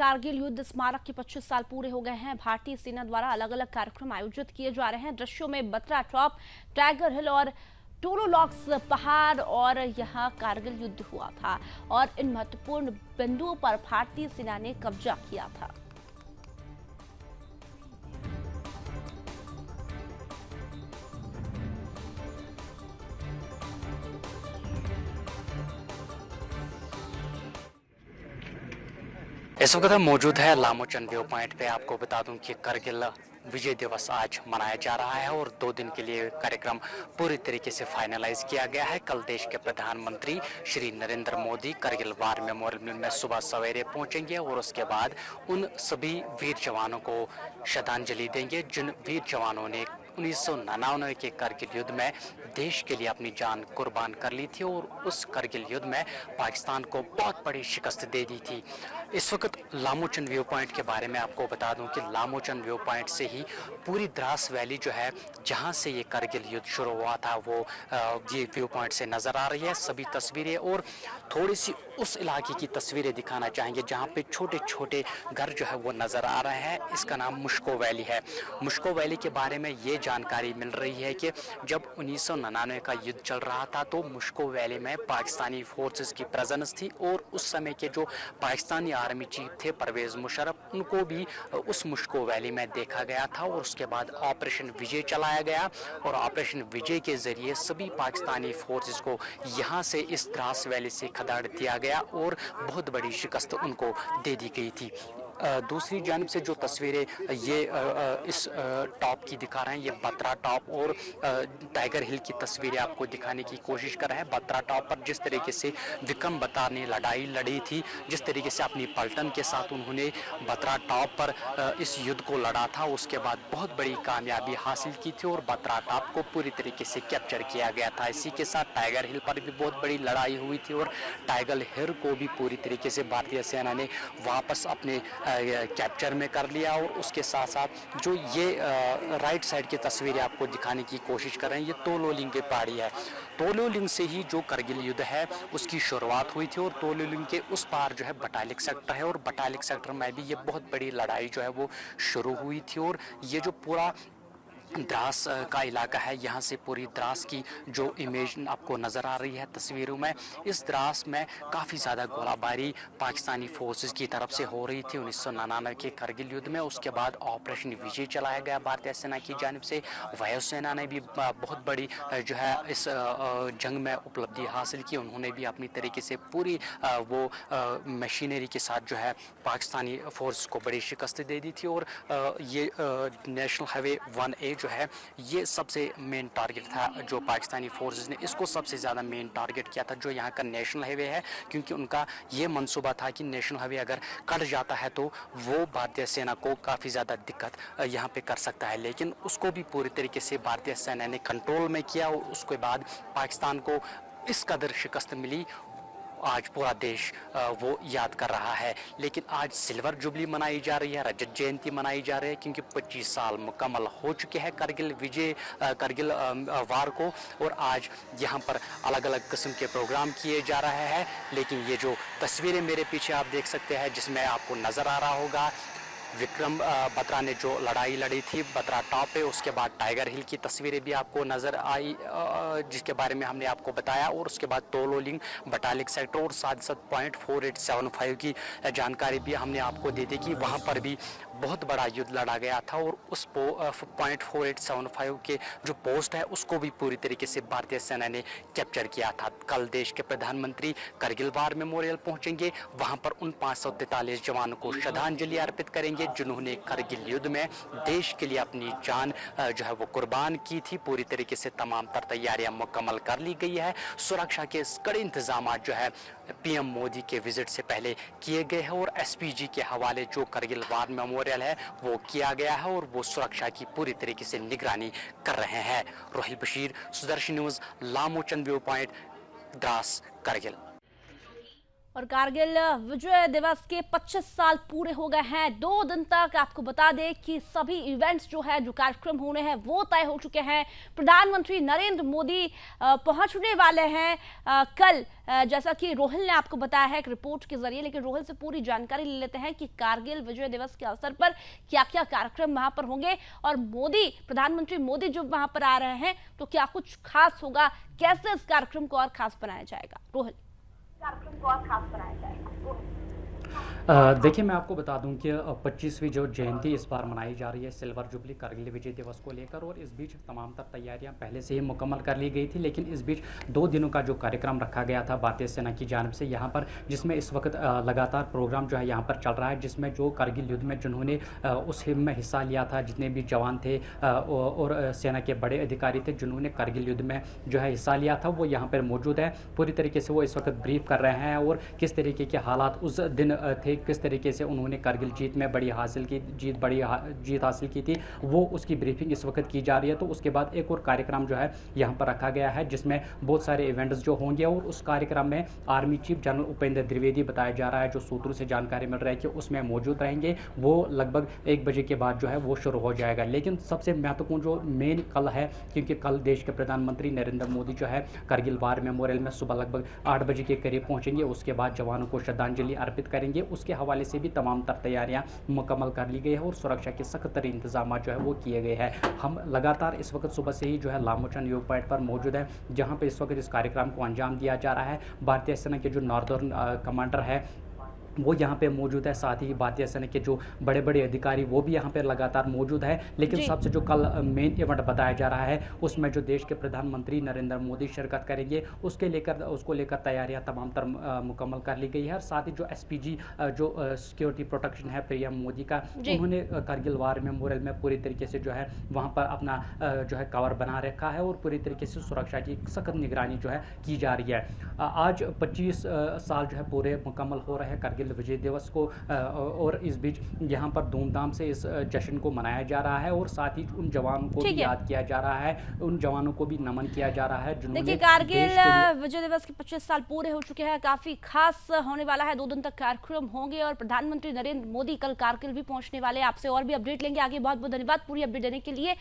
कारगिल युद्ध स्मारक के 25 साल पूरे हो गए हैं। भारतीय सेना द्वारा अलग अलग कार्यक्रम आयोजित किए जा रहे हैं। दृश्यों में बत्रा टॉप, टाइगर हिल और टोलोलॉक्स पहाड़ और यहां कारगिल युद्ध हुआ था और इन महत्वपूर्ण बिंदुओं पर भारतीय सेना ने कब्जा किया था। इस वक्त हम मौजूद है लामोचन व्यू पॉइंट पे। आपको बता दूं कि कारगिल विजय दिवस आज मनाया जा रहा है और 2 दिन के लिए कार्यक्रम पूरी तरीके से फाइनलाइज किया गया है। कल देश के प्रधानमंत्री श्री नरेंद्र मोदी कारगिल वार मेमोरियल में सुबह सवेरे पहुंचेंगे और उसके बाद उन सभी वीर जवानों को श्रद्धांजलि देंगे जिन वीर जवानों ने 1999 के कारगिल युद्ध में देश के लिए अपनी जान कुर्बान कर ली थी और उस कारगिल युद्ध में पाकिस्तान को बहुत बड़ी शिकस्त दे दी थी। इस वक्त लामोचन व्यू पॉइंट के बारे में आपको बता दूं कि लामोचन व्यू पॉइंट से ही पूरी द्रास वैली जो है जहां से ये कारगिल युद्ध शुरू हुआ था वो ये व्यू पॉइंट से नज़र आ रही है। सभी तस्वीरें और थोड़ी सी उस इलाके की तस्वीरें दिखाना चाहेंगे जहाँ पे छोटे छोटे घर जो है वो नज़र आ रहे हैं। इसका नाम मुश्को वैली है। मुश्को वैली के बारे में ये जानकारी मिल रही है कि जब 1999 का युद्ध चल रहा था तो मुश्को वैली में पाकिस्तानी फोर्सेस की प्रेजेंस थी और उस समय के जो पाकिस्तानी आर्मी चीफ थे परवेज़ मुशर्रफ, उनको भी उस मुश्को वैली में देखा गया था और उसके बाद ऑपरेशन विजय चलाया गया और ऑपरेशन विजय के जरिए सभी पाकिस्तानी फोर्सेस को यहाँ से इस द्रास वैली से खदेड़ दिया गया और बहुत बड़ी शिकस्त उनको दे दी गई थी। दूसरी जानिब से जो तस्वीरें ये इस टॉप की दिखा रहे हैं, ये बत्रा टॉप और टाइगर हिल की तस्वीरें आपको दिखाने की कोशिश कर रहे हैं। बत्रा टॉप पर जिस तरीके से विक्रम बत्रा ने लड़ाई लड़ी थी, जिस तरीके से अपनी पलटन के साथ उन्होंने बत्रा टॉप पर इस युद्ध को लड़ा था, उसके बाद बहुत बड़ी कामयाबी हासिल की थी और बत्रा टॉप को पूरी तरीके से कैप्चर किया गया था। इसी के साथ टाइगर हिल पर भी बहुत बड़ी लड़ाई हुई थी और टाइगर हिल को भी पूरी तरीके से भारतीय सेना ने वापस अपने कैप्चर में कर लिया। और उसके साथ साथ जो ये राइट साइड की तस्वीरें आपको दिखाने की कोशिश कर रहे हैं, ये तोलोलिंग की पहाड़ी है। तोलोलिंग से ही जो कारगिल युद्ध है उसकी शुरुआत हुई थी और तोलोलिंग के उस पार जो है बटालिक सेक्टर है और बटालिक सेक्टर में भी ये बहुत बड़ी लड़ाई जो है वो शुरू हुई थी। और ये जो पूरा द्रास का इलाका है, यहाँ से पूरी द्रास की जो इमेज आपको नज़र आ रही है तस्वीरों में, इस द्रास में काफ़ी ज़्यादा गोलाबारी पाकिस्तानी फोर्सेस की तरफ से हो रही थी 1999 के कारगिल युद्ध में। उसके बाद ऑपरेशन विजय चलाया गया भारतीय सेना की जानिब से। वायुसेना ने भी बहुत बड़ी जो है इस जंग में उपलब्धि हासिल की। उन्होंने भी अपनी तरीके से पूरी वो मशीनरी के साथ जो है पाकिस्तानी फोर्स को बड़ी शिकस्त दे दी थी। और ये नेशनल हाईवे 1A जो है ये सबसे मेन टारगेट था जो पाकिस्तानी फोर्सेस ने इसको सबसे ज़्यादा मेन टारगेट किया था जो यहाँ का नेशनल हाईवे है, क्योंकि उनका ये मंसूबा था कि नेशनल हाईवे अगर कट जाता है तो वो भारतीय सेना को काफ़ी ज़्यादा दिक्कत यहाँ पे कर सकता है। लेकिन उसको भी पूरी तरीके से भारतीय सेना ने कंट्रोल में किया और उसके बाद पाकिस्तान को इस कदर शिकस्त मिली, आज पूरा देश वो याद कर रहा है। लेकिन आज सिल्वर जुबली मनाई जा रही है, रजत जयंती मनाई जा रही है, क्योंकि 25 साल मुकम्मल हो चुके हैं कारगिल विजय कारगिल वार को। और आज यहाँ पर अलग अलग किस्म के प्रोग्राम किए जा रहे हैं। लेकिन ये जो तस्वीरें मेरे पीछे आप देख सकते हैं जिसमें आपको नज़र आ रहा होगा विक्रम बत्रा ने जो लड़ाई लड़ी थी बत्रा टॉप पे, उसके बाद टाइगर हिल की तस्वीरें भी आपको नज़र आई जिसके बारे में हमने आपको बताया। और उसके बाद तोलोलिंग बटालिक सेक्टर और साथ साथ .4875 की जानकारी भी हमने आपको दे दी कि वहाँ पर भी बहुत बड़ा युद्ध लड़ा गया था और उस .4875 के जो पोस्ट है उसको भी पूरी तरीके से भारतीय सेना ने कैप्चर किया था। कल देश के प्रधानमंत्री कारगिल वार मेमोरियल पहुंचेंगे, वहां पर उन 543 जवानों को श्रद्धांजलि अर्पित करेंगे जिन्होंने कारगिल युद्ध में देश के लिए अपनी जान जो है वो कुर्बान की थी। पूरी तरीके से तमाम तर तैयारियां मुकम्मल कर ली गई है। सुरक्षा के कड़े इंतजाम जो है पीएम मोदी के विजिट से पहले किए गए हैं और एसपीजी के हवाले जो कारगिल वार मेमोरियल है वो किया गया है और वो सुरक्षा की पूरी तरीके से निगरानी कर रहे हैं। Rohil Bashir, Sudarshan news, Lamochan view point, Dras, Kargil. और कारगिल विजय दिवस के 25 साल पूरे हो गए हैं। 2 दिन तक आपको बता दें कि सभी इवेंट्स जो है, जो कार्यक्रम होने हैं, वो तय हो चुके हैं। प्रधानमंत्री नरेंद्र मोदी पहुंचने वाले हैं कल, जैसा कि रोहिल ने आपको बताया है एक रिपोर्ट के जरिए। लेकिन रोहिल से पूरी जानकारी ले लेते हैं कि कारगिल विजय दिवस के अवसर पर क्या क्या कार्यक्रम वहां पर होंगे और प्रधानमंत्री मोदी जो वहां पर आ रहे हैं तो क्या कुछ खास होगा, कैसे इस कार्यक्रम को और खास बनाया जाएगा। रोहिल, कार्यक्रम को और खास बनाया जाएगा। देखिए, मैं आपको बता दूं कि 25वीं जो जयंती इस बार मनाई जा रही है सिल्वर जुबली कारगिल विजय दिवस को लेकर, और इस बीच तमाम तर तैयारियां पहले से ही मुकम्मल कर ली गई थी। लेकिन इस बीच 2 दिनों का जो कार्यक्रम रखा गया था भारतीय सेना की जानिब से यहाँ पर, जिसमें इस वक्त लगातार प्रोग्राम जो है यहाँ पर चल रहा है, जिसमें जो कारगिल युद्ध में जिन्होंने उस हिम में हिस्सा लिया था, जितने भी जवान थे और सेना के बड़े अधिकारी थे जिन्होंने कारगिल युद्ध में जो है हिस्सा लिया था, वो यहाँ पर मौजूद है। पूरी तरीके से वो इस वक्त ब्रीफ कर रहे हैं और किस तरीके के हालात उस दिन थे, किस तरीके से उन्होंने कारगिल जीत में बड़ी जीत हासिल की थी, वो उसकी ब्रीफिंग इस वक्त की जा रही है। तो उसके बाद एक और कार्यक्रम जो है यहाँ पर रखा गया है, जिसमें बहुत सारे इवेंट्स जो होंगे, और उस कार्यक्रम में army chief general Upendra Dwivedi बताया जा रहा है, जो सूत्रों से जानकारी मिल रहा है कि उसमें मौजूद रहेंगे। वो लगभग 1 बजे के बाद जो है वो शुरू हो जाएगा। लेकिन सबसे महत्वपूर्ण जो मेन कल है, क्योंकि कल देश के प्रधानमंत्री नरेंद्र मोदी जो है कारगिल वार मेमोरियल में सुबह लगभग 8 बजे के करीब पहुंचेंगे। उसके बाद जवानों को श्रद्धांजलि अर्पित करेंगे। उसके हवाले से भी तमाम तर तैयारियां मुकम्मल कर ली गई है और सुरक्षा के सख्त तरीन इंतजाम जो है वो किए गए हैं। हम लगातार इस वक्त सुबह से ही जो है लामोचन योग पॉइंट पर मौजूद है, जहां पे इस वक्त इस कार्यक्रम को अंजाम दिया जा रहा है। भारतीय सेना के जो नॉर्दर्न कमांडर है वो यहाँ पे मौजूद है, साथ ही भारतीय सेना के जो बड़े बड़े अधिकारी वो भी यहाँ पे लगातार मौजूद है। लेकिन सबसे जो कल मेन इवेंट बताया जा रहा है, उसमें जो देश के प्रधानमंत्री नरेंद्र मोदी शिरकत करेंगे, उसको लेकर तैयारियां तमाम तर मुकम्मल कर ली गई है। और साथ ही जो एसपीजी जो सिक्योरिटी प्रोटेक्शन है पीएम मोदी का, उन्होंने कारगिल वार मेमोरियल में पूरी तरीके से जो है वहाँ पर अपना जो है कवर बना रखा है और पूरी तरीके से सुरक्षा की सख्त निगरानी जो है की जा रही है। आज 25 साल जो है पूरे मुकम्मल हो रहे हैं कारगिल विजय दिवस को, और इस बीच यहाँ पर धूमधाम से इस जश्न को मनाया जा रहा है और साथ ही उन जवानों को भी याद किया जा रहा है, उन जवानों को भी नमन किया जा रहा है जिन्होंने देखिए कारगिल विजय दिवस के 25 साल पूरे हो चुके हैं। काफी खास होने वाला है, 2 दिन तक कार्यक्रम होंगे और प्रधानमंत्री नरेंद्र मोदी कल कारगिल भी पहुंचने वाले हैं। आपसे और भी अपडेट लेंगे आगे। बहुत बहुत धन्यवाद पूरी अपडेट देने के लिए।